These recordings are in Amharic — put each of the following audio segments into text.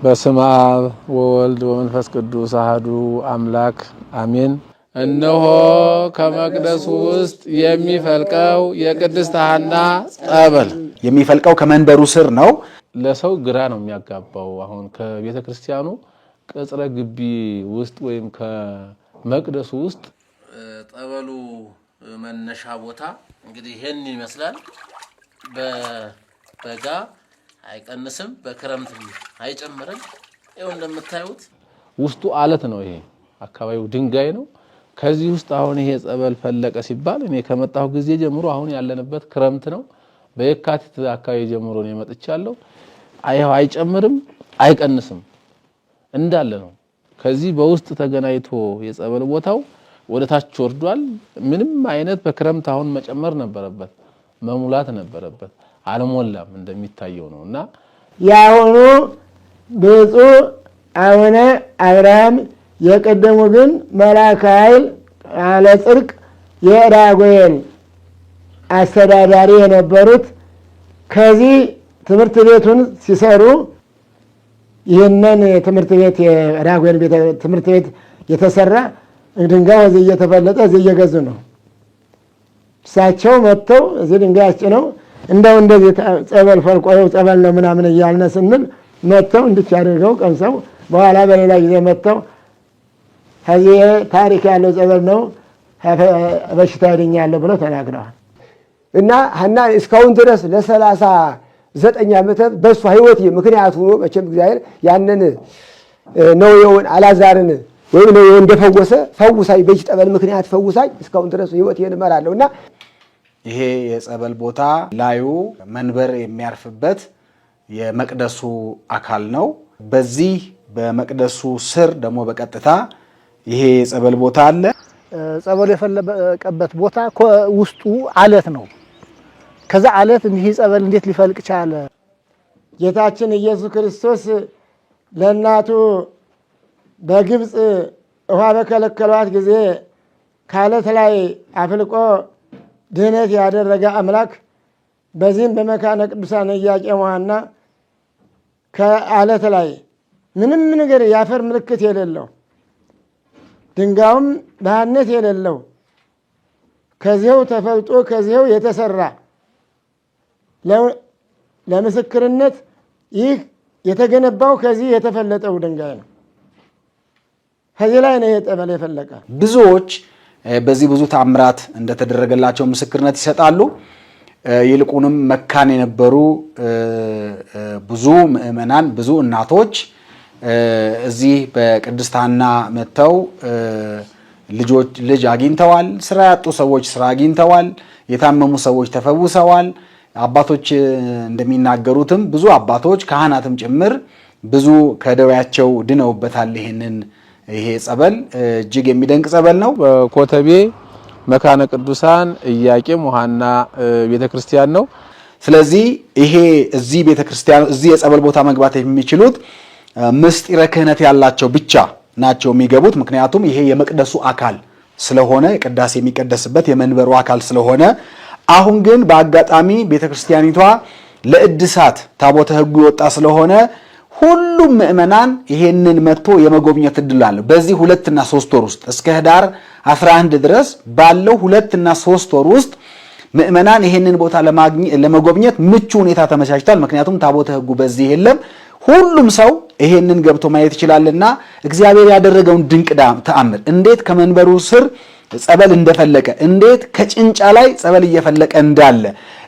በስመ አብ ወወልድ ወመንፈስ ቅዱስ አሐዱ አምላክ አሜን። እነሆ ከመቅደሱ ውስጥ የሚፈልቀው የቅድስት ሐና ጸበል የሚፈልቀው ከመንበሩ ስር ነው። ለሰው ግራ ነው የሚያጋባው። አሁን ከቤተ ክርስቲያኑ ቅጽረ ግቢ ውስጥ ወይም ከመቅደሱ ውስጥ ጸበሉ መነሻ ቦታ እንግዲህ ይሄን ይመስላል። በበጋ አይቀንስም፣ በክረምት አይጨምርም። ይሄው እንደምታዩት ውስጡ አለት ነው። ይሄ አካባቢው ድንጋይ ነው። ከዚህ ውስጥ አሁን ይሄ ጸበል ፈለቀ ሲባል እኔ ከመጣሁ ጊዜ ጀምሮ አሁን ያለንበት ክረምት ነው። በየካቲት አካባቢ ጀምሮ ነው የመጥቻለሁ። አይጨምርም፣ አይቀንስም፣ እንዳለ ነው። ከዚህ በውስጥ ተገናኝቶ የጸበል ቦታው ወደ ታች ወርዷል። ምንም አይነት በክረምት አሁን መጨመር ነበረበት፣ መሙላት ነበረበት። አልሞላም እንደሚታየው ነውና ያሁኑ ብፁዕ አቡነ አብርሃም የቀደሙ ግን መልአከ ኃይል አለ ጽድቅ የራጉኤል አስተዳዳሪ የነበሩት ከዚህ ትምህርት ቤቱን ሲሰሩ ይህንን ትምህርት ቤት የራጉኤል ትምህርት ቤት የተሰራ ድንጋይ እዚህ እየተፈለጠ እዚህ እየገዙ ነው። እሳቸው መጥተው እዚህ ድንጋይ አስጭነው እንደው እንደዚህ ጸበል ፈልቆው ጸበል ነው ምናምን እያልን ስንል መጥተው እንድች አድርገው ቀምሰው በኋላ በሌላ ጊዜ መጥተው ከዚህ ታሪክ ያለው ጸበል ነው በሽታ ያድኛል ብለው ተናግረዋል። እና ሐና እስካሁን ድረስ ለ39 ዓመታት በሷ ህይወት ምክንያት ሆኖ መቼም እግዚአብሔር ያንን ነው የውን አላዛርን ወይም ነው እንደፈወሰ ፈውሳይ በዚህ ጸበል ምክንያት ፈውሳይ እስካሁን ድረስ ህይወት እመራለሁና ይሄ የጸበል ቦታ ላዩ መንበር የሚያርፍበት የመቅደሱ አካል ነው። በዚህ በመቅደሱ ስር ደግሞ በቀጥታ ይሄ የጸበል ቦታ አለ። ጸበሉ የፈለቀበት ቦታ ውስጡ አለት ነው። ከዛ አለት ይሄ ጸበል እንዴት ሊፈልቅ ቻለ? ጌታችን ኢየሱስ ክርስቶስ ለእናቱ በግብፅ ውሃ በከለከሏት ጊዜ ካለት ላይ አፍልቆ ድህነት ያደረገ አምላክ በዚህም በመካነ ቅዱሳን ኢያቄም ወሐና ከአለት ላይ ምንም ነገር ያፈር ምልክት የሌለው ድንጋዩም ባነት የሌለው ከዚያው ተፈልጦ ከዚያው የተሰራ ለምስክርነት ይህ የተገነባው ከዚህ የተፈለጠው ድንጋይ ነው። ከዚህ ላይ ነው የጸበል የፈለቀ። ብዙዎች በዚህ ብዙ ተአምራት እንደተደረገላቸው ምስክርነት ይሰጣሉ። ይልቁንም መካን የነበሩ ብዙ ምእመናን ብዙ እናቶች እዚህ በቅድስት ሐና መጥተው ልጅ አግኝተዋል። ስራ ያጡ ሰዎች ስራ አግኝተዋል። የታመሙ ሰዎች ተፈውሰዋል። አባቶች እንደሚናገሩትም ብዙ አባቶች ካህናትም ጭምር ብዙ ከደዌያቸው ድነውበታል። ይሄ ጸበል እጅግ የሚደንቅ ጸበል ነው። በኮተቤ መካነ ቅዱሳን ኢያቄም ወሐና ቤተክርስቲያን ነው። ስለዚህ ይሄ እዚህ ቤተክርስቲያን እዚህ የጸበል ቦታ መግባት የሚችሉት ምስጢረ ክህነት ያላቸው ብቻ ናቸው የሚገቡት። ምክንያቱም ይሄ የመቅደሱ አካል ስለሆነ ቅዳሴ የሚቀደስበት የመንበሩ አካል ስለሆነ፣ አሁን ግን በአጋጣሚ ቤተክርስቲያኒቷ ለእድሳት ታቦተ ሕጉ የወጣ ስለሆነ ሁሉም ምእመናን ይሄንን መጥቶ የመጎብኘት እድል አለው። በዚህ 2 እና 3 ወር ውስጥ እስከ ህዳር 11 ድረስ ባለው 2 እና 3 ወር ውስጥ ምእመናን ይሄንን ቦታ ለመጎብኘት ምቹ ሁኔታ ተመቻችቷል። ምክንያቱም ታቦተ ሕጉ በዚህ የለም። ሁሉም ሰው ይሄንን ገብቶ ማየት ይችላልና እግዚአብሔር ያደረገውን ድንቅ ተአምር እንዴት ከመንበሩ ስር ጸበል እንደፈለቀ፣ እንዴት ከጭንጫ ላይ ጸበል እየፈለቀ እንዳለ፣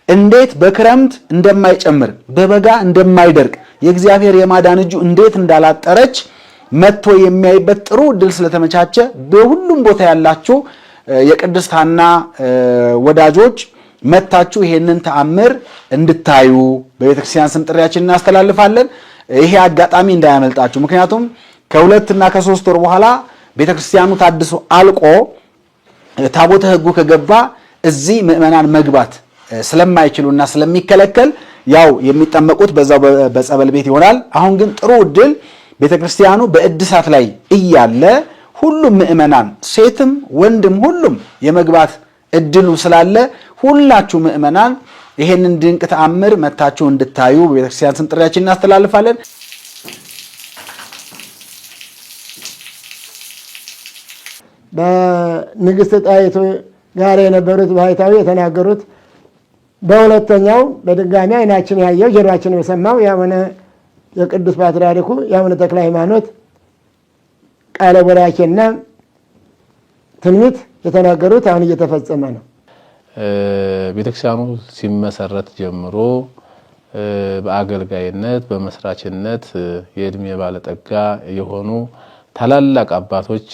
እንዴት በክረምት እንደማይጨምር በበጋ እንደማይደርቅ የእግዚአብሔር የማዳን እጁ እንዴት እንዳላጠረች መጥቶ የሚያይበት ጥሩ እድል ስለተመቻቸ በሁሉም ቦታ ያላችሁ የቅድስት ሐና ወዳጆች መታችሁ ይሄንን ተአምር እንድታዩ በቤተክርስቲያን ስም ጥሪያችንን እናስተላልፋለን። ይሄ አጋጣሚ እንዳያመልጣችሁ። ምክንያቱም ከ2 እና ከ3 ወር በኋላ ቤተክርስቲያኑ ታድሶ አልቆ ታቦተ ሕጉ ከገባ እዚህ ምእመናን መግባት ስለማይችሉና ስለሚከለከል ያው የሚጠመቁት በዛው በጸበል ቤት ይሆናል። አሁን ግን ጥሩ እድል ቤተክርስቲያኑ በእድሳት ላይ እያለ ሁሉም ምእመናን ሴትም ወንድም ሁሉም የመግባት እድሉ ስላለ ሁላችሁ ምእመናን ይሄንን ድንቅ ተአምር መታችሁ እንድታዩ በቤተክርስቲያን ስም ጥሪያችንን እናስተላልፋለን። በንግሥት ጣይቱ ጋር የነበሩት ባህታዊ የተናገሩት በሁለተኛው በድጋሚ አይናችን ያየው ጆሮአችን የሰማው የአቡነ የቅዱስ ፓትርያርኩ የአቡነ ተክለ ሃይማኖት ቃለ ቡራኬና ትንቢት የተናገሩት አሁን እየተፈጸመ ነው። ቤተክርስቲያኑ ሲመሰረት ጀምሮ በአገልጋይነት በመስራችነት የእድሜ ባለጠጋ የሆኑ ታላላቅ አባቶች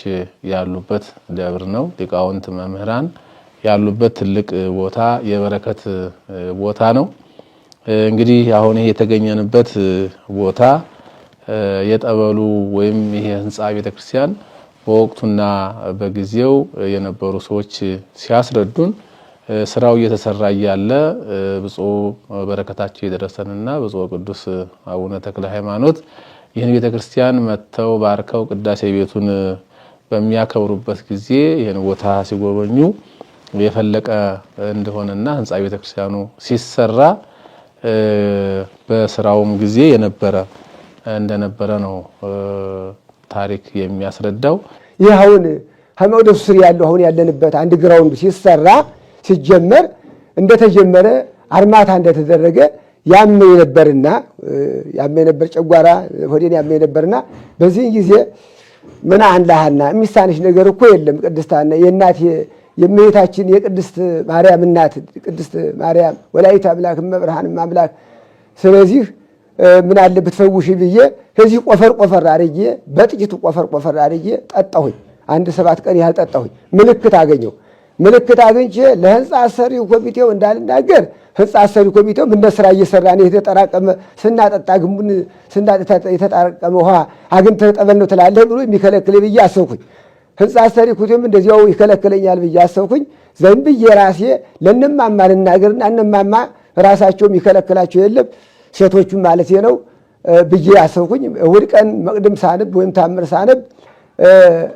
ያሉበት ደብር ነው። ሊቃውንት መምህራን ያሉበት ትልቅ ቦታ የበረከት ቦታ ነው። እንግዲህ አሁን ይሄ የተገኘንበት ቦታ የጠበሉ ወይም ይሄ ህንጻ ቤተክርስቲያን በወቅቱና በጊዜው የነበሩ ሰዎች ሲያስረዱን ስራው እየተሰራ ያለ ብፁዕ በረከታቸው የደረሰንና ብፁዕ ቅዱስ አቡነ ተክለ ሃይማኖት ይህን ቤተክርስቲያን መተው ባርከው ቅዳሴ ቤቱን በሚያከብሩበት ጊዜ ይህን ቦታ ሲጎበኙ የፈለቀ እንደሆነና ህንጻ ቤተክርስቲያኑ ሲሰራ በስራውም ጊዜ የነበረ እንደነበረ ነው ታሪክ የሚያስረዳው። ይህ አሁን ከመቅደሱ ስር ያለው አሁን ያለንበት አንድ ግራውንድ ሲሰራ ሲጀመር እንደተጀመረ አርማታ እንደተደረገ ያመኝ ነበርና ጨጓራ ሆዴን ያመኝ ነበርና በዚህ ጊዜ ምን አንላሃና የሚሳንሽ ነገር እኮ የለም ቅድስታና የእናት የእመቤታችን የቅድስት ማርያም እናት ቅድስት ማርያም ወላዲተ አምላክ እመብርሃን አምላክ ስለዚህ ምን አለ ብትፈውሽ ብዬ ከዚህ ቆፈር አርጌ በጥቂቱ ቆፈር አርጌ ጠጣሁኝ። አንድ 7 ቀን ያህል ጠጣሁኝ። ምልክት አግኝቼ ለህንጻ አሰሪው ኮሚቴው እንዳልናገር ህንጻ አሰሪው ኮሚቴው ምን ስራ እየሰራ ነው የተጠራቀመ ስናጠጣ ግንቡን የተጠራቀመ ውሃ አግኝተህ ጠበል ነው ትላለህ ብሎ የሚከለክል ብዬ አሰብኩኝ። ህንጻ አሰሪው ኮሚቴውም እንደዚያው ይከለክለኛል ብዬ አሰብኩኝ። ዘንድ የራሴ ለነማማ ልናገርና እነማማ ራሳቸው የሚከለክላቸው የለም ሴቶቹም ማለት ነው ብዬ አሰብኩኝ። እሑድ ቀን መቅድም ሳነብ ወይም ታምር ሳነብ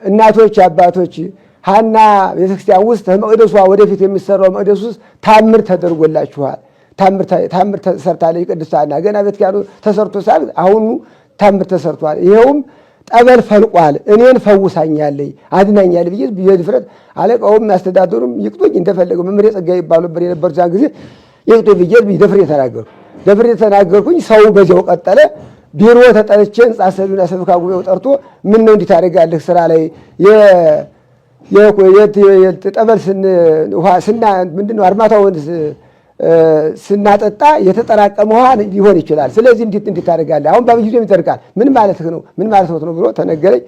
እናቶች አባቶች ሐና ቤተክርስቲያን ውስጥ መቅደሷ ወደፊት የሚሰራው መቅደስ ውስጥ ታምር ተደርጎላችኋል። ታምር ተሰርታለች ቅድስት ሐና ገና ቤተክርስቲያኑ ተሰርቶ ሳል አሁኑ ታምር ተሰርቷል። ይሄውም ጠበል ፈልቋል። እኔን ፈውሳኛለች አድናኛለች ብዬ በድፍረት አለቃውም ያስተዳደሩም ይቅጡኝ እንደፈለገው መምሬ ጸጋይ ይባሉበት የነበሩት ያን ጊዜ ይቅጡኝ ብዬ ደፍሬ ተናገርኩኝ። ሰው በዚያው ቀጠለ። ቢሮ ተጠርቼ ህንጻ አሰሪውና ሰበካ ጉባኤው ጠርቶ ምን ነው እንዲህ ታደርጋለህ ስራ ላይ ጠበል ምንድነው አርማታውን ስናጠጣ የተጠራቀመ ውሃ ሊሆን ይችላል። ስለዚህ እንዴት ታደርጋለህ? አሁን በአብይ ጊዜ ይደርቃል። ምን ማለት ነው ብሎ ተነገረኝ።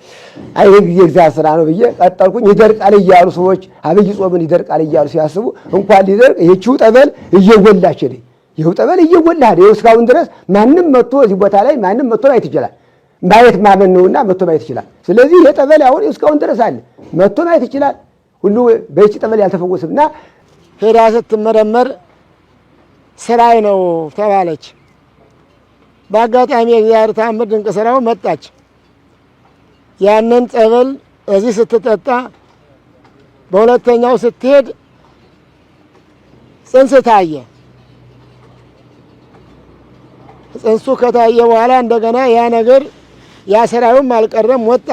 አይ ይሄ እግዚአብሔር ስራ ነው ብዬ ቀጠልኩኝ። ይደርቃል እያሉ ሰዎች አብይ ጾምን ይደርቃል እያሉ ሲያስቡ እንኳን ሊደርቅ ይህቺው ጠበል እየጎላች ነው። ይኸው ጠበል እየጎላህ ነው። እስካሁን ድረስ ማንም መጥቶ እዚህ ቦታ ላይ ማንም መጥቶ ማየት ይችላል። ማየት ማመን ነውና መጥቶ ማየት ይችላል። ስለዚህ የጠበል አሁን እስካሁን ድረስ አለ። መጥቶ ማየት ይችላል። ሁሉ በእቺ ጠበል ያልተፈወሰና ሄዳ ስትመረመር ስራይ ነው ተባለች። በአጋጣሚ የእግዚአብሔር ተአምር ድንቅ ስራው መጣች። ያንን ጠበል እዚህ ስትጠጣ በሁለተኛው ስትሄድ ጽንስ ታየ። ጽንሱ ከታየ በኋላ እንደገና ያ ነገር ያ ስራውም አልቀረም ወጣ።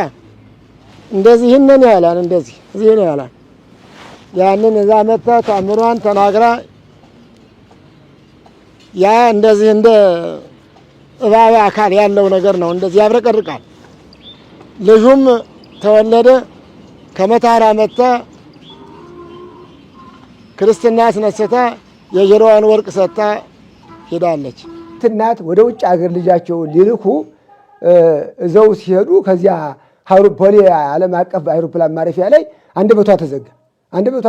እንደዚህ ይህንን ያላል እንደዚህ እዚህ ነው ያላል። ያንን እዛ መጣ ተአምሯን ተናግራ ያ እንደዚህ እንደ እባብ አካል ያለው ነገር ነው። እንደዚህ ያብረቀርቃል። ልጁም ተወለደ። ከመታራ መጣ ክርስትና አስነስታ የጆሮዋን ወርቅ ሰጣ ሄዳለች። እናት ወደ ውጭ ሀገር ልጃቸውን ሊልኩ እዘው ሲሄዱ ከዚያ ፖሊ ዓለም አቀፍ አይሮፕላን ማረፊያ ላይ አንደበቷ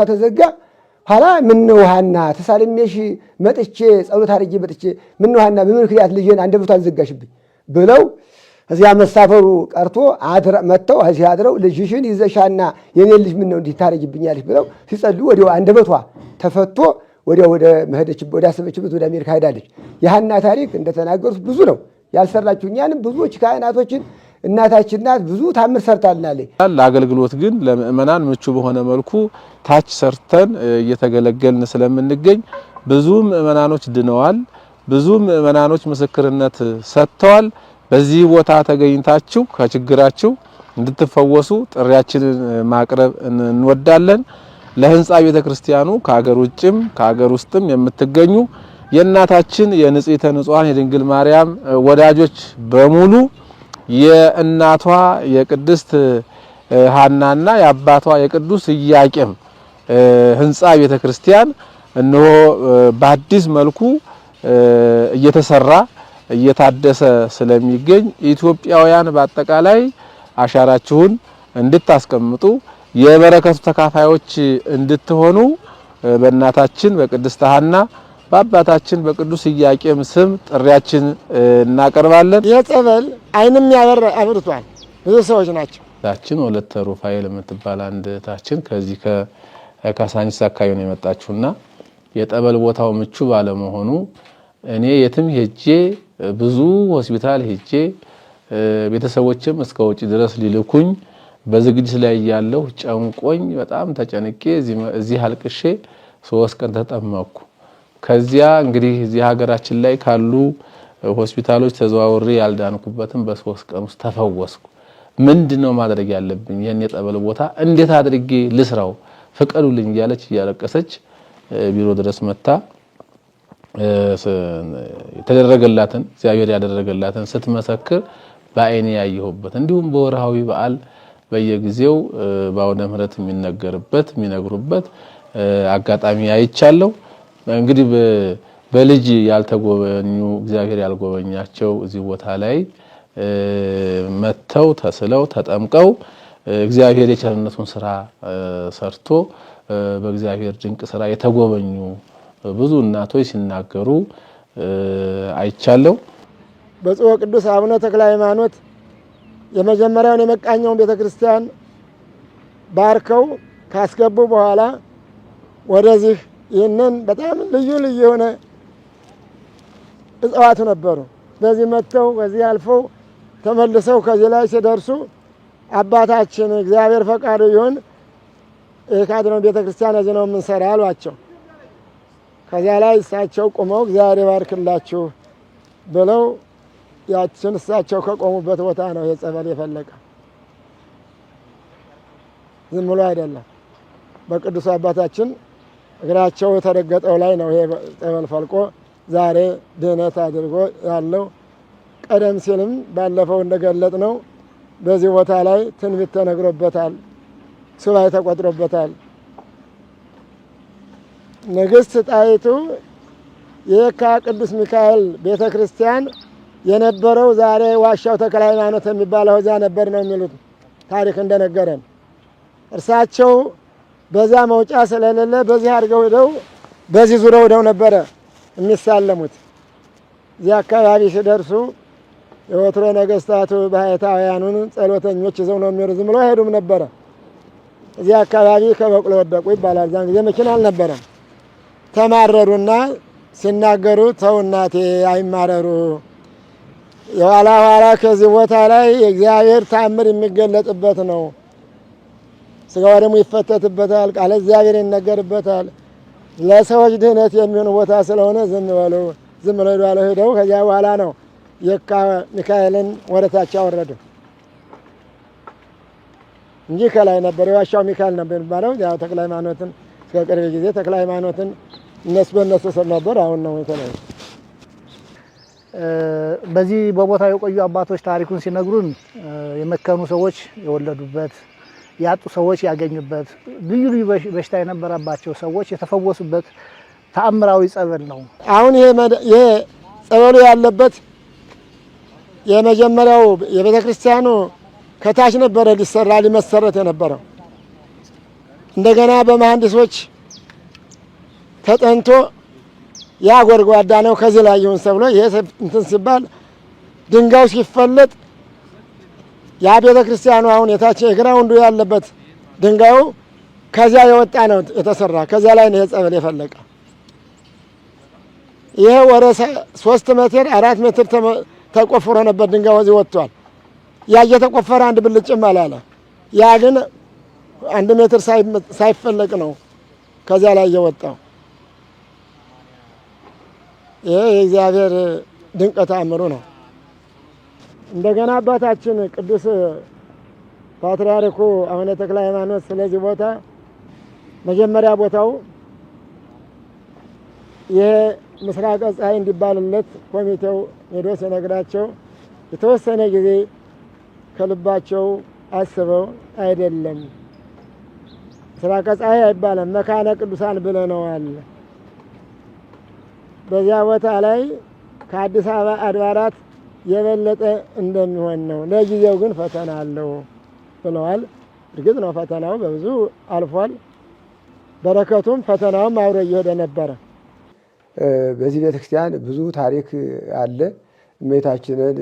ተዘጋ። ኋላ ምነው ሐና ተሳልሜሽ መጥቼ ጸሎት አድርጌ መጥቼ ምነው ሐና በምክንያት ልጄን አንደበቷን ዘጋሽብኝ ብለው እዚያ መሳፈሩ ቀርቶ መጥተው እዚህ አድረው ልጅሽን ይዘሻና የኔን ልጅ ምነው እንዲህ ታረጊብኛለሽ ብለው ሲጸልዩ ወዲያው አንደበቷ ተፈቶ ወዲያው ወደ መሄደችበት ወደ አሰበችበት ወደ አሜሪካ ሄዳለች። የሐና ታሪክ እንደተናገሩት ብዙ ነው ያልሰራችሁ። እኛንም ብዙዎች ካህናቶችን እናታችን ናት ብዙ ታምር ሰርታልናለች። ለአገልግሎት ግን ለምእመናን ምቹ በሆነ መልኩ ታች ሰርተን እየተገለገልን ስለምንገኝ ብዙ ምእመናኖች ድነዋል። ብዙ ምእመናኖች ምስክርነት ሰጥተዋል። በዚህ ቦታ ተገኝታችሁ ከችግራችሁ እንድትፈወሱ ጥሪያችንን ማቅረብ እንወዳለን። ለህንጻ ቤተክርስቲያኑ ከሀገር ውጭም ከሀገር ውስጥም የምትገኙ የእናታችን የንጽሕተ ንጹሃን የድንግል ማርያም ወዳጆች በሙሉ የእናቷ የቅድስት ሐናና የአባቷ የቅዱስ ኢያቄም ህንጻ ቤተክርስቲያን እነሆ በአዲስ መልኩ እየተሰራ እየታደሰ ስለሚገኝ ኢትዮጵያውያን በአጠቃላይ አሻራችሁን እንድታስቀምጡ የበረከቱ ተካፋዮች እንድትሆኑ በእናታችን በቅድስት ሐና በአባታችን በቅዱስ ኢያቄም ስም ጥሪያችን እናቀርባለን። የጸበል አይንም አብርቷል። ብዙ ሰዎች ናቸው። ታችን ወለተ ሩፋኤል የምትባል አንድ ታችን ከዚህ ከካሳንቺስ አካባቢ ነው የመጣችውና የጠበል ቦታው ምቹ ባለመሆኑ እኔ የትም ሄጄ ብዙ ሆስፒታል ሄጄ ቤተሰቦችም እስከ ውጪ ድረስ ሊልኩኝ በዝግጅት ላይ ያለው ጨንቆኝ በጣም ተጨንቄ እዚህ አልቅሼ 3 ቀን ተጠመቅኩ። ከዚያ እንግዲህ እዚህ ሀገራችን ላይ ካሉ ሆስፒታሎች ተዘዋውሬ ያልዳንኩበትም በ3 ቀን ውስጥ ተፈወስኩ። ምንድነው ማድረግ ያለብኝ? ይሄን የጠበል ቦታ እንዴት አድርጌ ልስራው ፍቀዱልኝ እያለች እያለቀሰች ቢሮ ድረስ መጣ። የተደረገላትን እግዚአብሔር ያደረገላትን ስትመሰክር በአይኔ ያየሁበት እንዲሁም በወርሃዊ በዓል በየጊዜው በአውደ ምሕረት የሚነገርበት የሚነግሩበት አጋጣሚ አይቻለሁ። እንግዲህ በልጅ ያልተጎበኙ እግዚአብሔር ያልጎበኛቸው እዚህ ቦታ ላይ መተው ተስለው ተጠምቀው እግዚአብሔር የቸርነቱን ስራ ሰርቶ በእግዚአብሔር ድንቅ ስራ የተጎበኙ ብዙ እናቶች ሲናገሩ አይቻለሁ። በጽዋ ቅዱስ አቡነ ተክለ ሃይማኖት የመጀመሪያውን የመቃኛውን ቤተክርስቲያን ባርከው ካስገቡ በኋላ ወደዚህ ይህንን በጣም ልዩ ልዩ የሆነ እጽዋት ነበሩ። በዚህ መጥተው በዚህ አልፈው ተመልሰው ከዚህ ላይ ሲደርሱ አባታችን እግዚአብሔር ፈቃዱ ይሁን የካድነው ቤተክርስቲያን እዚህ ነው የምንሰራ አሏቸው። ከዚያ ላይ እሳቸው ቆመው እግዚአብሔር ይባርክላችሁ ብለው ያችን እሳቸው ከቆሙበት ቦታ ነው የጸበል የፈለቀ። ዝም ብሎ አይደለም። በቅዱስ አባታችን እግራቸው የተረገጠው ላይ ነው ይሄ ጸበል ፈልቆ ዛሬ ድህነት አድርጎ ያለው። ቀደም ሲልም ባለፈው እንደገለጥ ነው በዚህ ቦታ ላይ ትንቢት ተነግሮበታል፣ ሱባኤ ተቆጥሮበታል። ንግሥት ጣይቱ የካ ቅዱስ ሚካኤል ቤተክርስቲያን የነበረው ዛሬ ዋሻው ተክለ ሃይማኖት የሚባለው እዚያ ነበር ነው የሚሉት ታሪክ እንደነገረን። እርሳቸው በዛ መውጫ ስለሌለ በዚህ አድርገው ሄደው በዚህ ዙረው ሄደው ነበረ የሚሳለሙት። እዚህ አካባቢ ሲደርሱ የወትሮ ነገስታቱ ባህታውያኑን ጸሎተኞች ይዘው ነው የሚሄዱ። ዝም ብለው አይሄዱም ነበረ። እዚህ አካባቢ ከበቅሎ ወደቁ ይባላል። ዛን ጊዜ መኪና አልነበረም። ተማረሩና ሲናገሩ ተው እናቴ አይማረሩ፣ የኋላ ኋላ ከዚህ ቦታ ላይ የእግዚአብሔር ታምር የሚገለጥበት ነው። ስጋው ደግሞ ይፈተትበታል፣ ቃለ እግዚአብሔር ይነገርበታል። ለሰዎች ድህነት የሚሆን ቦታ ስለሆነ ዝም በሉ ዝም ብለው ሄደው ከዚያ በኋላ ነው የካ ሚካኤልን ወደታች አወረዱ እንጂ ከላይ ነበር የዋሻው ሚካኤል ነበር የሚባለው። ያው ተክለ ሃይማኖትን እስከ ቅርብ ጊዜ ተክለ ሃይማኖትን እነሱ በእነሱ ስር ነበር። አሁን ነው የተለየ። በዚህ በቦታው የቆዩ አባቶች ታሪኩን ሲነግሩን የመከኑ ሰዎች የወለዱበት፣ ያጡ ሰዎች ያገኙበት፣ ልዩ ልዩ በሽታ የነበረባቸው ሰዎች የተፈወሱበት ተአምራዊ ጸበል ነው። አሁን ይሄ ጸበሉ ያለበት የመጀመሪያው የቤተ ክርስቲያኑ ከታች ነበረ ሊመሰረት የነበረው። እንደገና በመሐንዲሶች ተጠንቶ ያ ጎድጓዳ ነው ከዚህ ላይ ይሁን ተብሎ ይሄ እንትን ሲባል ድንጋዩ ሲፈለጥ ያ ቤተ ክርስቲያኑ አሁን የታች የግራውንዱ ያለበት ድንጋዩ ከዚያ የወጣ ነው የተሰራ። ከዚያ ላይ ነው የጸበል የፈለቀ። ይሄ ወደ 3 ሜትር 4 ሜትር ተቆፍሮ ነበር ድንጋዩ እዚህ ወጥቷል። ያ እየተቆፈረ አንድ ብልጭም አላለ። ያ ግን 1 ሜትር ሳይፈለቅ ነው ከዚያ ላይ የወጣው። ይሄ የእግዚአብሔር ድንቅ ተአምሩ ነው። እንደገና አባታችን ቅዱስ ፓትርያርኩ አቡነ ተክለ ሃይማኖት ስለዚህ ቦታ መጀመሪያ ቦታው የምስራቀ ፀሐይ እንዲባልለት ኮሚቴው ሄዶ ሲነግራቸው የተወሰነ ጊዜ ከልባቸው አስበው አይደለም ምስራቀ ፀሐይ አይባልም መካነ ቅዱሳን ብለነዋል። በዚያ ቦታ ላይ ከአዲስ አበባ አድባራት የበለጠ እንደሚሆን ነው። ለጊዜው ግን ፈተና አለው ብለዋል። እርግጥ ነው ፈተናው በብዙ አልፏል። በረከቱም ፈተናውም አብሮ እየሄደ ነበረ። በዚህ ቤተክርስቲያን ብዙ ታሪክ አለ። እመቤታችንን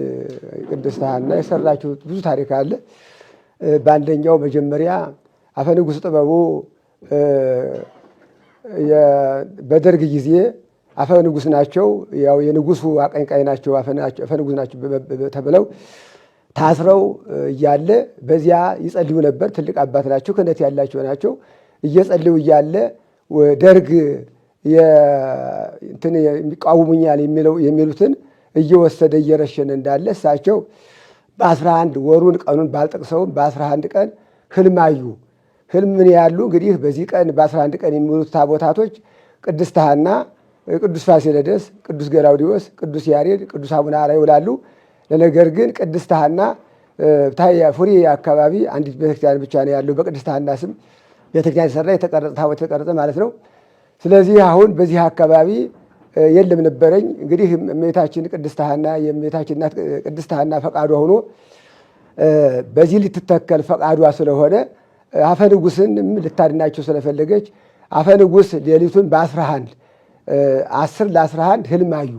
ቅድስት ሐና የሰራችው ብዙ ታሪክ አለ። በአንደኛው መጀመሪያ አፈ ንጉሥ ጥበቡ በደርግ ጊዜ አፈ ንጉሥ ናቸው፣ ያው የንጉሱ አቀንቃይ ናቸው፣ አፈ ንጉሥ ናቸው ተብለው ታስረው እያለ በዚያ ይጸልዩ ነበር። ትልቅ አባት ናቸው፣ ክህነት ያላቸው ናቸው። እየጸልዩ እያለ ደርግ የሚቃወሙኛል የሚሉትን እየወሰደ እየረሸነ እንዳለ እሳቸው በ11 ወሩን ቀኑን ባልጠቅሰውም በ11 ቀን ህልም አዩ። ህልም ምን ያሉ እንግዲህ በዚህ ቀን በ11 ቀን የሚውሉት ታቦታቶች ቅድስት ሐና፣ ቅዱስ ፋሲለደስ፣ ቅዱስ ገላውዲዮስ፣ ቅዱስ ያሬድ፣ ቅዱስ አቡነ አርአያ ይውላሉ። ለነገር ግን ቅድስት ሐና ፉሪ አካባቢ አንዲት ቤተክርስቲያን ብቻ ነው ያለው። በቅድስት ሐና ስም ቤተክርስቲያን የተሰራ የተቀረጸ ታቦት የተቀረጸ ማለት ነው። ስለዚህ አሁን በዚህ አካባቢ የለም ነበረኝ። እንግዲህ እመቤታችን ቅድስት ሐና የእመቤታችን እናት ቅድስት ሐና ፈቃዷ ሆኖ በዚህ ልትተከል ፈቃዷ ስለሆነ አፈ ንጉሥንም ልታድናቸው ስለፈለገች አፈ ንጉሥ ሌሊቱን በ11 10 ለ11 ህልም አዩ።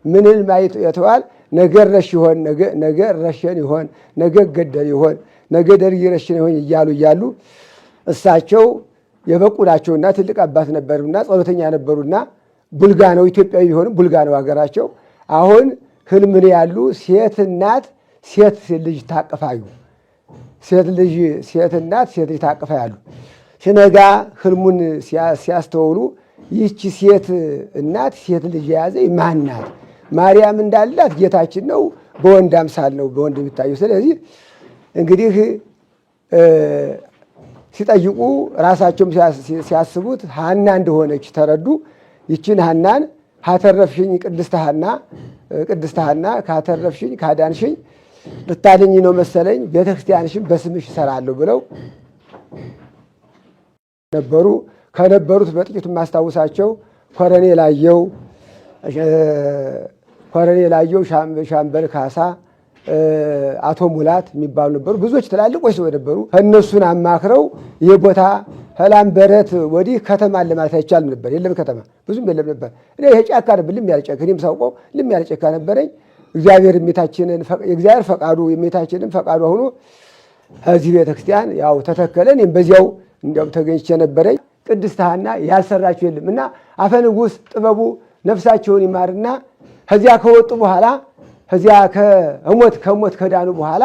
ምን ህልም አይተዋል? ነገ ረሽ ይሆን፣ ነገ ረሸን ይሆን፣ ነገ ገደል ይሆን፣ ነገ ደርግ ረሽን ይሆን እያሉ እሳቸው የበቁ ናቸውና ትልቅ አባት ነበሩና ጸሎተኛ ነበሩና ቡልጋ ነው ኢትዮጵያዊ ቢሆንም ቡልጋ ነው ሀገራቸው። አሁን ህልም ያሉ ሴት እናት ሴት ልጅ ታቅፋዩ ሴት እናት ሴት ልጅ ታቅፋ ያሉ ሲነጋ ህልሙን ሲያስተውሉ ይህቺ ሴት እናት ሴት ልጅ የያዘ ማን ናት? ማርያም እንዳላት ጌታችን ነው፣ በወንድ አምሳል ነው በወንድ የሚታየው። ስለዚህ እንግዲህ ሲጠይቁ ራሳቸውም ሲያስቡት ሐና እንደሆነች ተረዱ። ይችን ሐናን ካተረፍሽኝ ቅድስት ሐና ካተረፍሽኝ ካዳንሽኝ ልታድኝ ነው መሰለኝ ቤተክርስቲያንሽን በስምሽ እሰራለሁ ብለው ነበሩ። ከነበሩት በጥቂቱ ማስታወሳቸው ኮሎኔል አየው፣ ሻምበል ካሳ፣ አቶ ሙላት የሚባሉ ነበሩ። ብዙዎች ትላልቆች ሰው ነበሩ። እነሱን አማክረው ይህ ቦታ ከላምበረት ወዲህ ከተማን ለማለት አይቻልም ነበር። የለም ከተማ ብዙም የለም ነበር። እኔ ይሄ ጫካ ነበር፣ ልም ያለ ጫካ። እኔም ሳውቀው ልም ያለ ጫካ ነበረኝ። እግዚአብሔር የእግዚአብሔር ፈቃዱ የእመቤታችንን ፈቃዱ ሆኖ እዚህ ቤተክርስቲያን ያው ተተከለ። እኔም በዚያው እንዲያው ተገኝቼ ነበረኝ። ቅድስት ሐና ያልሰራችው የለም እና አፈ ንጉሥ ጥበቡ ነፍሳቸውን ይማርና ከዚያ ከወጡ በኋላ ከዚያ ከሞት ከዳኑ በኋላ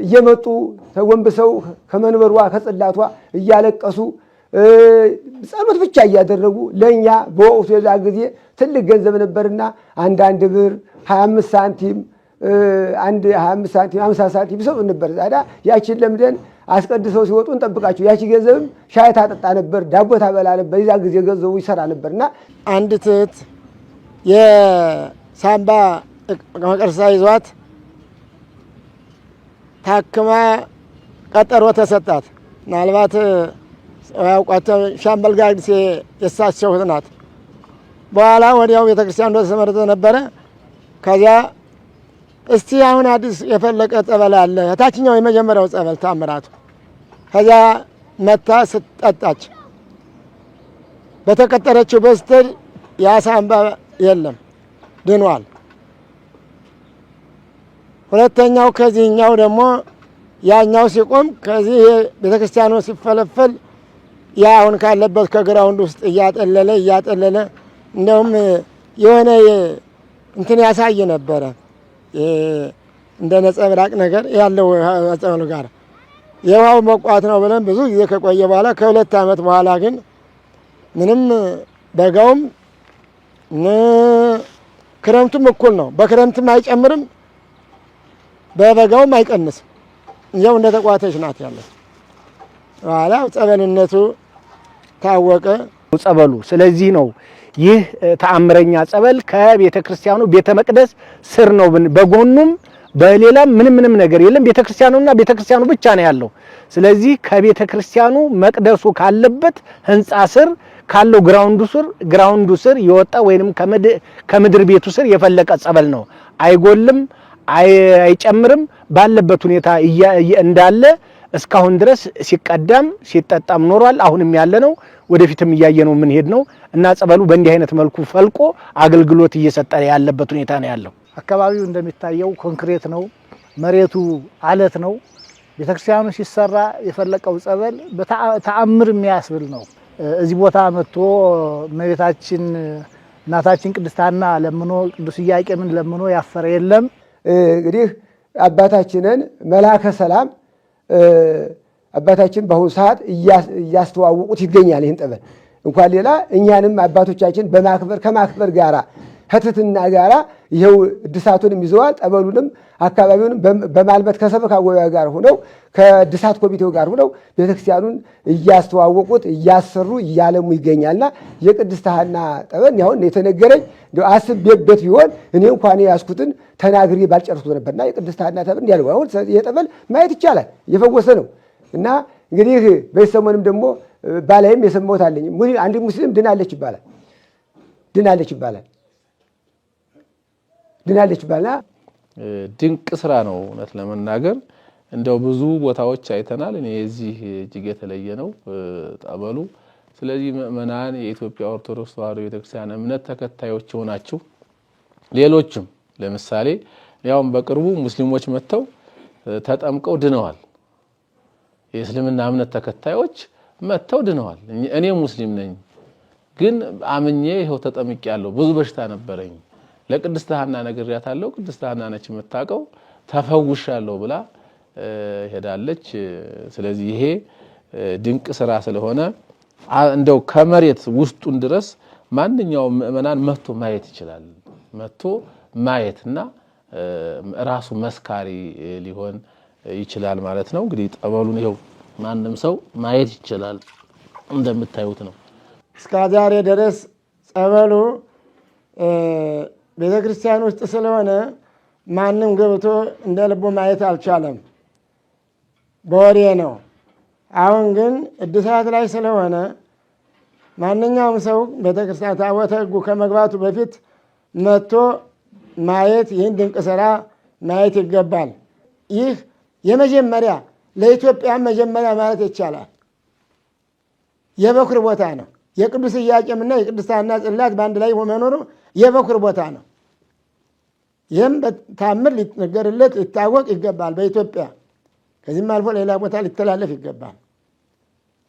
እየመጡ ተጎንብሰው ከመንበሯ ከጽላቷ እያለቀሱ ጸሎት ብቻ እያደረጉ ለእኛ በወቅቱ የዛ ጊዜ ትልቅ ገንዘብ ነበርና አንዳንድ ብር 25 ሳንቲም 25 ሳንቲም 50 ሳንቲም ይሰጡ ነበር። ዛዳ ያችን ለምደን አስቀድሰው ሲወጡ እንጠብቃቸው። ያቺ ገንዘብም ሻይ ታጠጣ ነበር፣ ዳቦ ታበላ ነበር። የዛ ጊዜ ገንዘቡ ይሰራ ነበርና አንዲት እህት የሳምባ መቀርሳ ይዟት ታክማ ቀጠሮ ተሰጣት። ምናልባት ያውቋት ሻምበል ጋርድሴ የሳቸው እህት ናት። በኋላ ወዲያው ቤተክርስቲያን እንደተመረጠ ነበረ። ከዚያ እስቲ አሁን አዲስ የፈለቀ ጸበል አለ፣ ታችኛው የመጀመሪያው ጸበል ታምራቱ። ከዚያ መታ ስትጠጣች በተቀጠረችው በስተል ያ ሳምባ የለም ድኗል። ሁለተኛው ከዚህኛው ደግሞ ያኛው ሲቆም ከዚህ ቤተክርስቲያኑ ሲፈለፈል ያ አሁን ካለበት ከግራውንድ ውስጥ እያጠለለ እንደውም የሆነ እንትን ያሳይ ነበረ እንደ ነጸብራቅ ነገር ያለው ጸበሉ ጋር የውሃው መቋት ነው ብለን ብዙ ጊዜ ከቆየ በኋላ ከ2 ዓመት በኋላ ግን ምንም በጋውም ክረምቱም እኩል ነው። በክረምትም አይጨምርም፣ በበጋውም አይቀንስም። ያው እንደተቋተች ናት ያለች። በኋላ ጸበልነቱ ታወቀ ጸበሉ። ስለዚህ ነው ይህ ተአምረኛ ጸበል ከቤተ ክርስቲያኑ ቤተ መቅደስ ስር ነው። በጎኑም በሌላም ምንም ነገር የለም። ቤተ ክርስቲያኑና ቤተ ክርስቲያኑ ብቻ ነው ያለው። ስለዚህ ከቤተ ክርስቲያኑ መቅደሱ ካለበት ህንጻ ስር ካለው ግራውንዱ ስር የወጣ ወይንም ከምድር ቤቱ ስር የፈለቀ ጸበል ነው። አይጎልም፣ አይጨምርም። ባለበት ሁኔታ እንዳለ እስካሁን ድረስ ሲቀዳም ሲጠጣም ኖሯል። አሁንም ያለ ነው፣ ወደፊትም እያየነው ምን ሄድ ነው እና ጸበሉ በእንዲህ አይነት መልኩ ፈልቆ አገልግሎት እየሰጠ ያለበት ሁኔታ ነው ያለው። አካባቢው እንደሚታየው ኮንክሪት ነው፣ መሬቱ አለት ነው። ቤተክርስቲያኑ ሲሰራ የፈለቀው ጸበል በተአምር የሚያስብል ነው። እዚህ ቦታ መጥቶ እመቤታችን እናታችን ቅድስት ሐና ለምኖ ቅዱስ ኢያቄምን ለምኖ ያፈረ የለም። እንግዲህ አባታችንን መልአከ ሰላም አባታችን በአሁኑ ሰዓት እያስተዋወቁት ይገኛል። ይህን ጠበል እንኳን ሌላ እኛንም አባቶቻችን ከማክበር ጋራ ህትትና ጋራ ይኸው እድሳቱንም ይዘዋል። ጠበሉንም አካባቢውንም በማልበት ከሰበካ ጉባኤ ጋር ሆነው ከእድሳት ኮሚቴው ጋር ሆነው ቤተክርስቲያኑን እያስተዋወቁት እያሰሩ እያለሙ ይገኛልና የቅድስት ሐና ጠበል አሁን የተነገረኝ እንደው አስቤበት ቢሆን እኔ እንኳን ያስኩትን ተናግሬ ባልጨረስኩት ነበርና የቅድስት ሐና ጠበል እንዲያለው አሁን የጠበል ማየት ይቻላል፣ እየፈወሰ ነው። እና እንግዲህ በሰሞኑም ደግሞ ባላይም የሰማሁት አለኝ አንድ ሙስሊም ድናለች ይባላል። ድንቅ ስራ ነው እውነት ለመናገር እንደው ብዙ ቦታዎች አይተናል። እኔ እዚህ እጅግ የተለየ ነው ጠበሉ። ስለዚህ ምእመናን የኢትዮጵያ ኦርቶዶክስ ተዋሕዶ ቤተክርስቲያን እምነት ተከታዮች ሆናችሁ ሌሎችም ለምሳሌ ያውም በቅርቡ ሙስሊሞች መጥተው ተጠምቀው ድነዋል። የእስልምና እምነት ተከታዮች መጥተው ድነዋል። እኔ ሙስሊም ነኝ ግን አምኜ ይሄው ተጠምቄያለሁ፣ ብዙ በሽታ ነበረኝ፣ ለቅድስት ሐና ነግሬያታለሁ፣ ቅድስት ሐና ነች የምታውቀው፣ ተፈውሻለሁ ብላ ሄዳለች። ስለዚህ ይሄ ድንቅ ስራ ስለሆነ እንደው ከመሬት ውስጡን ድረስ ማንኛውም ምእመናን መጥቶ ማየት ይችላል። መጥቶ ማየትና ራሱ መስካሪ ሊሆን ይችላል ማለት ነው። እንግዲህ ጠበሉን ይሄው ማንም ሰው ማየት ይችላል እንደምታዩት ነው። እስከ ዛሬ ድረስ ጸበሉ ቤተክርስቲያን ውስጥ ስለሆነ ማንም ገብቶ እንደ ልቡ ማየት አልቻለም፣ በወሬ ነው። አሁን ግን እድሳት ላይ ስለሆነ ማንኛውም ሰው ቤተክርስቲያን ታቦተ ሕጉ ከመግባቱ በፊት መጥቶ ማየት ይህን ድንቅ ስራ ማየት ይገባል። ይህ የመጀመሪያ ለኢትዮጵያ መጀመሪያ ማለት ይቻላል የበኩር ቦታ ነው። የቅዱስ ኢያቄምና የቅድስት ሐና ጽላት በአንድ ላይ መኖሩ የበኩር ቦታ ነው። ይህም በታምር ሊነገርለት ሊታወቅ ይገባል በኢትዮጵያ። ከዚህም አልፎ ሌላ ቦታ ሊተላለፍ ይገባል።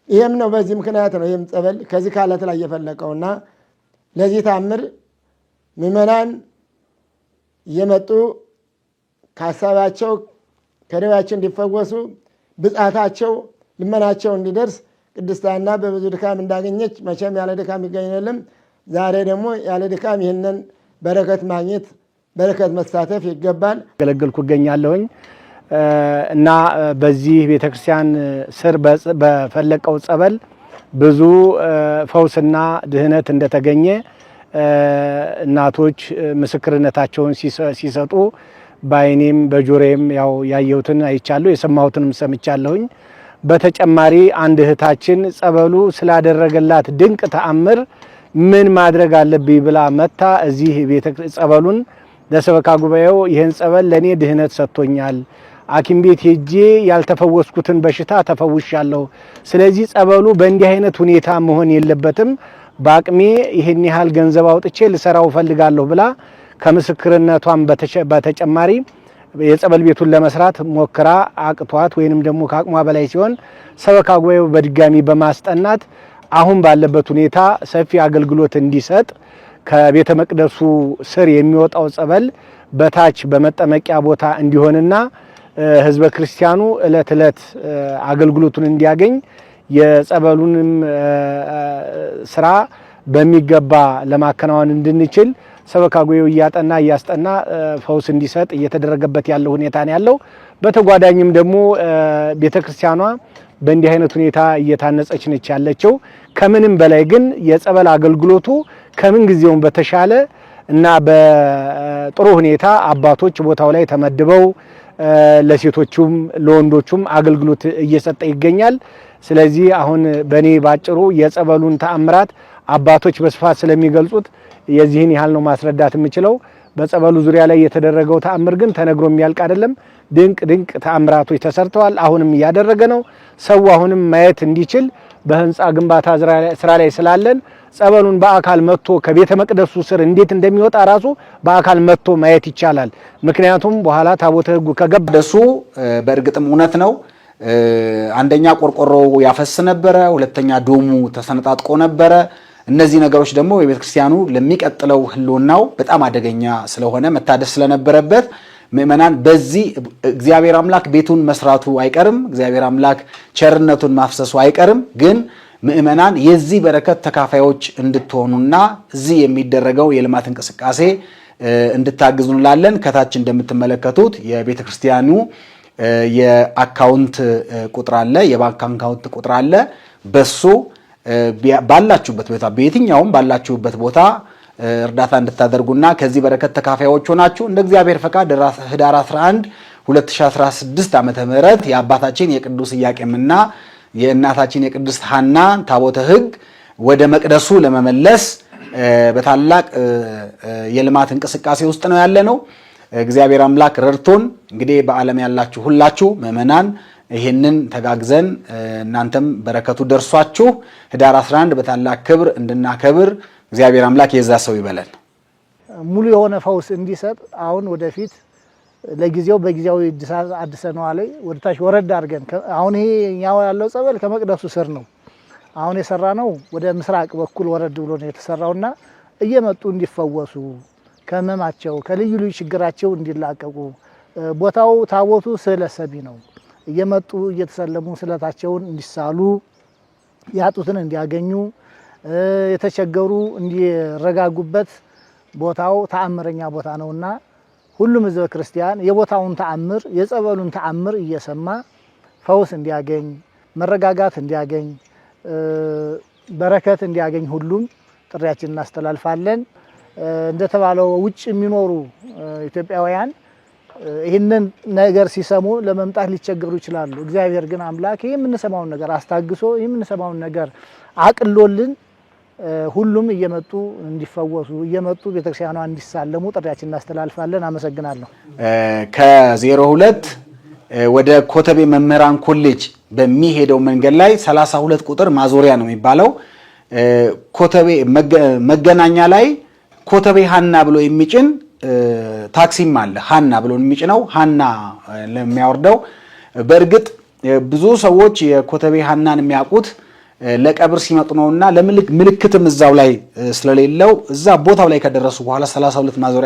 ይህም ነው በዚህ ምክንያት ነው ይህም ጸበል ከዚህ ካለት ላይ የፈለቀውና ለዚህ ታምር ምዕመናን እየመጡ ከሀሳባቸው ከደዌያቸው እንዲፈወሱ ብጻታቸው ልመናቸው እንዲደርስ ቅድስት ሐና በብዙ ድካም እንዳገኘች መቼም ያለ ድካም ይገኝ የለም። ዛሬ ደግሞ ያለ ድካም ይህንን በረከት ማግኘት በረከት መሳተፍ ይገባል። ገለገልኩ እገኛለሁኝ እና በዚህ ቤተክርስቲያን ስር በፈለቀው ጸበል ብዙ ፈውስና ድህነት እንደተገኘ እናቶች ምስክርነታቸውን ሲሰጡ በዓይኔም በጆሮዬም ያው ያየሁትን አይቻለሁ፣ የሰማሁትንም ሰምቻለሁኝ። በተጨማሪ አንድ እህታችን ጸበሉ ስላደረገላት ድንቅ ተአምር ምን ማድረግ አለብኝ ብላ መታ እዚህ ጸበሉን ለሰበካ ጉባኤው ይህን ጸበል ለኔ ድህነት ሰጥቶኛል፣ ሐኪም ቤት ሄጄ ያልተፈወስኩትን በሽታ ተፈውሻለሁ። ስለዚህ ጸበሉ በእንዲህ አይነት ሁኔታ መሆን የለበትም፣ በአቅሜ ይህን ያህል ገንዘብ አውጥቼ ልሰራው ፈልጋለሁ ብላ ከምስክርነቷም በተጨማሪ የጸበል ቤቱን ለመስራት ሞክራ አቅቷት ወይንም ደግሞ ከአቅሟ በላይ ሲሆን ሰበካ ጉባኤው በድጋሚ በማስጠናት አሁን ባለበት ሁኔታ ሰፊ አገልግሎት እንዲሰጥ ከቤተ መቅደሱ ስር የሚወጣው ጸበል በታች በመጠመቂያ ቦታ እንዲሆንና ህዝበ ክርስቲያኑ እለት እለት አገልግሎቱን እንዲያገኝ የጸበሉንም ስራ በሚገባ ለማከናወን እንድንችል ሰበካ ጉባኤው እያስጠና ፈውስ እንዲሰጥ እየተደረገበት ያለው ሁኔታ ነው ያለው። በተጓዳኝም ደግሞ ቤተክርስቲያኗ በእንዲህ አይነት ሁኔታ እየታነጸች ነች ያለችው። ከምንም በላይ ግን የጸበል አገልግሎቱ ከምን ጊዜውም በተሻለ እና በጥሩ ሁኔታ አባቶች ቦታው ላይ ተመድበው ለሴቶቹም ለወንዶቹም አገልግሎት እየሰጠ ይገኛል። ስለዚህ አሁን በኔ ባጭሩ የጸበሉን ተአምራት አባቶች በስፋት ስለሚገልጹት የዚህን ያህል ነው ማስረዳት የምችለው። በጸበሉ ዙሪያ ላይ የተደረገው ተአምር ግን ተነግሮ የሚያልቅ አይደለም። ድንቅ ተአምራቶች ተሰርተዋል። አሁንም እያደረገ ነው። ሰው አሁንም ማየት እንዲችል በህንፃ ግንባታ ስራ ላይ ስላለን ጸበሉን በአካል መጥቶ ከቤተ መቅደሱ ስር እንዴት እንደሚወጣ ራሱ በአካል መጥቶ ማየት ይቻላል። ምክንያቱም በኋላ ታቦተ ሕጉ ከገባደሱ በእርግጥም እውነት ነው። አንደኛ ቆርቆሮው ያፈስ ነበረ፣ ሁለተኛ ዶሙ ተሰነጣጥቆ ነበረ። እነዚህ ነገሮች ደግሞ የቤተክርስቲያኑ ለሚቀጥለው ህልውናው በጣም አደገኛ ስለሆነ መታደስ ስለነበረበት ምእመናን በዚህ እግዚአብሔር አምላክ ቤቱን መስራቱ አይቀርም፣ እግዚአብሔር አምላክ ቸርነቱን ማፍሰሱ አይቀርም። ግን ምእመናን የዚህ በረከት ተካፋዮች እንድትሆኑና እዚህ የሚደረገው የልማት እንቅስቃሴ እንድታግዙ እንላለን። ከታች እንደምትመለከቱት የቤተክርስቲያኑ የአካውንት ቁጥር አለ፣ የባንክ አካውንት ቁጥር አለ። በሱ ባላችሁበት ቦታ በየትኛውም ባላችሁበት ቦታ እርዳታ እንድታደርጉና ከዚህ በረከት ተካፋዮች ሆናችሁ እንደ እግዚአብሔር ፈቃድ ህዳር 11 2016 ዓመተ ምህረት የአባታችን የቅዱስ ኢያቄምና የእናታችን የቅድስት ሐና ታቦተ ሕግ ወደ መቅደሱ ለመመለስ በታላቅ የልማት እንቅስቃሴ ውስጥ ነው ያለነው። እግዚአብሔር አምላክ ረድቶን እንግዲህ በዓለም ያላችሁ ሁላችሁ ምእመናን ይሄንን ተጋግዘን እናንተም በረከቱ ደርሷችሁ ህዳር 11 በታላቅ ክብር እንድናከብር እግዚአብሔር አምላክ የዛ ሰው ይበለን። ሙሉ የሆነ ፈውስ እንዲሰጥ አሁን ወደፊት ለጊዜው በጊዜው አድሰነዋል። ወደታች ወረድ አድርገን አሁን ይሄ ያው ያለው ጸበል ከመቅደሱ ስር ነው። አሁን የሰራ ነው ወደ ምስራቅ በኩል ወረድ ብሎ ነው የተሰራውና እየመጡ እንዲፈወሱ ከመማቸው ከልዩ ልዩ ችግራቸው እንዲላቀቁ ቦታው ታቦቱ ስለሰቢ ነው። እየመጡ እየተሰለሙ ስለታቸውን እንዲሳሉ ያጡትን እንዲያገኙ የተቸገሩ እንዲረጋጉበት ቦታው ተአምረኛ ቦታ ነውና ሁሉም ሕዝበ ክርስቲያን የቦታውን ተአምር የጸበሉን ተአምር እየሰማ ፈውስ እንዲያገኝ መረጋጋት እንዲያገኝ በረከት እንዲያገኝ ሁሉም ጥሪያችንን እናስተላልፋለን። እንደተባለው ውጭ የሚኖሩ ኢትዮጵያውያን ይህንን ነገር ሲሰሙ ለመምጣት ሊቸገሩ ይችላሉ። እግዚአብሔር ግን አምላክ ይህ የምንሰማውን ነገር አስታግሶ ይህ የምንሰማውን ነገር አቅሎልን ሁሉም እየመጡ እንዲፈወሱ እየመጡ ቤተክርስቲያኗ እንዲሳለሙ ጥሪያችንን እናስተላልፋለን። አመሰግናለሁ። ከ02 ወደ ኮተቤ መምህራን ኮሌጅ በሚሄደው መንገድ ላይ 32 ቁጥር ማዞሪያ ነው የሚባለው። ኮተቤ መገናኛ ላይ ኮተቤ ሐና ብሎ የሚጭን ታክሲም አለ። ሐና ብሎ የሚጭነው ሐና ለሚያወርደው። በእርግጥ ብዙ ሰዎች የኮተቤ ሐናን የሚያውቁት ለቀብር ሲመጡ ነውና ለምልክትም እዛው ላይ ስለሌለው እዛ ቦታው ላይ ከደረሱ በኋላ 32 ማዞሪያ